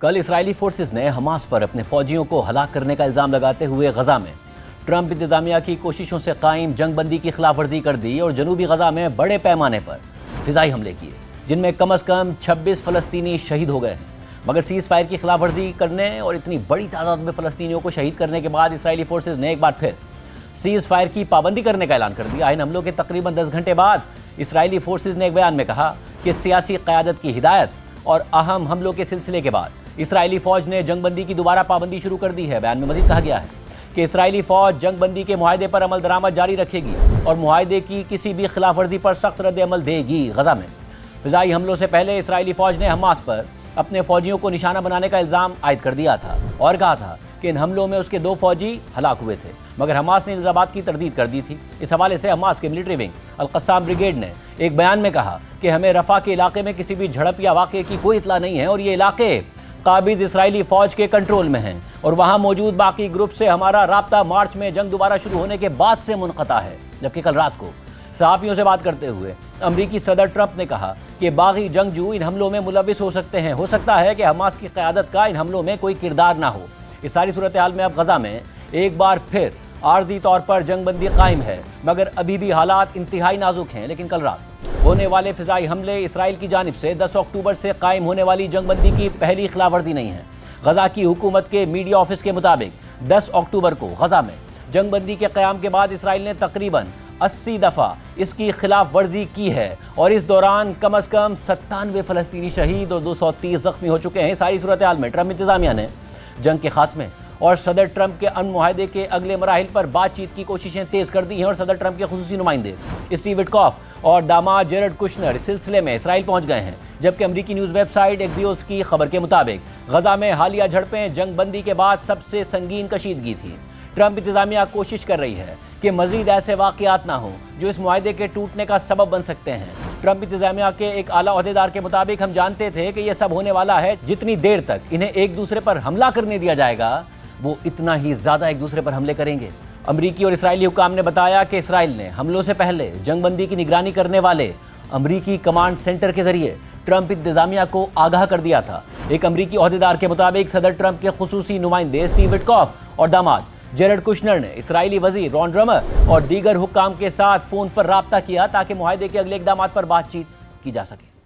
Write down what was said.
कल Israeli forces ने Hamas पर अपने फौजियों को हलाक करने का इल्ज़ाम लगाते हुए गजा में ट्रंप इंतजामिया की कोशिशों से कायम जंग बंदी की खिलाफ वर्जी कर दी और जनूबी गजा में बड़े पैमाने पर फिजाई हमले किए, जिनमें कम अज़ कम 26 फ़लस्तीनी शहीद हो गए हैं। मगर सीज़ फायर की खिलाफ वर्जी करने और इतनी बड़ी तादाद में फ़लस्तीनियों को शहीद करने के बाद इसराइली फोर्सेस ने एक बार फिर सीज़ फायर की पाबंदी करने का ऐलान कर दिया। इन हमलों के तकरीबन 10 घंटे बाद इसराइली फोर्सेस ने एक बयान में कहा कि सियासी क़यादत की हिदायत और अहम हमलों के सिलसिले के बाद इसराइली फ़ौज ने जंगबंदी की दोबारा पाबंदी शुरू कर दी है। बयान में मज़ीद कहा गया है कि इसराइली फ़ौज जंगबंदी के मुआहदे पर अमल दरामद जारी रखेगी और मुआहदे की किसी भी खिलाफ वर्जी पर सख्त रद्द अमल देगी। गजा में फ़िज़ाई हमलों से पहले इसराइली फ़ौज ने हमास पर अपने फ़ौजियों को निशाना बनाने का इल्ज़ाम आयद कर दिया था और कहा था कि इन हमलों में उसके 2 फ़ौजी हलाक हुए थे, मगर हमास ने इल्ज़ामात की तरदीद कर दी थी। इस हवाले से हमास के मिलिट्री विंग अल-क़स्साम ब्रिगेड ने एक बयान में कहा कि हमें रफ़ा के इलाके में किसी भी झड़प या वाक़े की कोई इत्तला नहीं है और ये इलाके काबिज़ इसराइली फ़ौज के कंट्रोल में हैं और वहाँ मौजूद बाकी ग्रुप से हमारा राब्ता मार्च में जंग दोबारा शुरू होने के बाद से मुनक़ता है। जबकि कल रात को सहाफ़ियों से बात करते हुए अमरीकी सदर ट्रंप ने कहा कि बागी जंगजू इन हमलों में मुलविस हो सकते हैं। हो सकता है कि हमास की क़यादत का इन हमलों में कोई किरदार ना हो। इस सारी सूरत हाल में अब गजा में एक बार फिर आर्जी तौर पर जंगबंदी कायम है, मगर अभी भी हालात इंतहाई नाजुक हैं। लेकिन कल रात होने वाले फ़िज़ाई हमले इसराइल की जानिब से 10 अक्टूबर से कायम होने वाली जंगबंदी की पहली खिलाफ वर्जी नहीं है। गजा की हुकूमत के मीडिया ऑफिस के मुताबिक 10 अक्टूबर को गजा में जंगबंदी के क़याम के बाद इसराइल ने तकरीबन 80 दफ़ा इसकी खिलाफ वर्जी की है और इस दौरान कम अज़ कम 97 फ़लस्तीनी शहीद और 230 ज़ख्मी हो चुके हैं। सारी सूरत हाल में ट्रंप इंतज़ामिया ने जंग के खात्मे और सदर ट्रंप के अमन मुआहदे के अगले मराहिल पर बातचीत की कोशिशें तेज़ कर दी हैं और सदर ट्रंप के खुसूसी नुमाइंदे स्टीव विटकॉफ और दामाद जेरेड कुशनर इस सिलसिले में इसराइल पहुंच गए हैं। जबकि अमरीकी न्यूज़ वेबसाइट एक्सियोस की खबर के मुताबिक गजा में हालिया झड़पें जंगबंदी के बाद सबसे संगीन कशीदगी थी। ट्रंप इंतजामिया कोशिश कर रही है कि मज़ीद ऐसे वाक़यात ना हों जो इस मुआहदे के टूटने का सबब बन सकते हैं। ट्रंप इंतजामिया के एक आला ओहदेदार के मुताबिक हम जानते थे कि यह सब होने वाला है। जितनी देर तक इन्हें एक दूसरे पर हमला करने दिया जाएगा वो इतना ही ज़्यादा एक दूसरे पर हमले करेंगे। अमरीकी और इसराइली हुकाम ने बताया कि इसराइल ने हमलों से पहले जंगबंदी की निगरानी करने वाले अमरीकी कमांड सेंटर के जरिए ट्रंप इंतजामिया को आगाह कर दिया था। एक अमरीकी ओहदेदार के मुताबिक सदर ट्रंप के खुसूसी नुमाइंदे स्टीव विटकॉफ और दामाद जेरेड कुशनर ने इसराइली वज़ीर रॉन ड्रमर और दीगर हुक्काम के साथ फ़ोन पर राब्ता किया ताकि मुआहदे के अगले इक़दामात पर बातचीत की जा सके।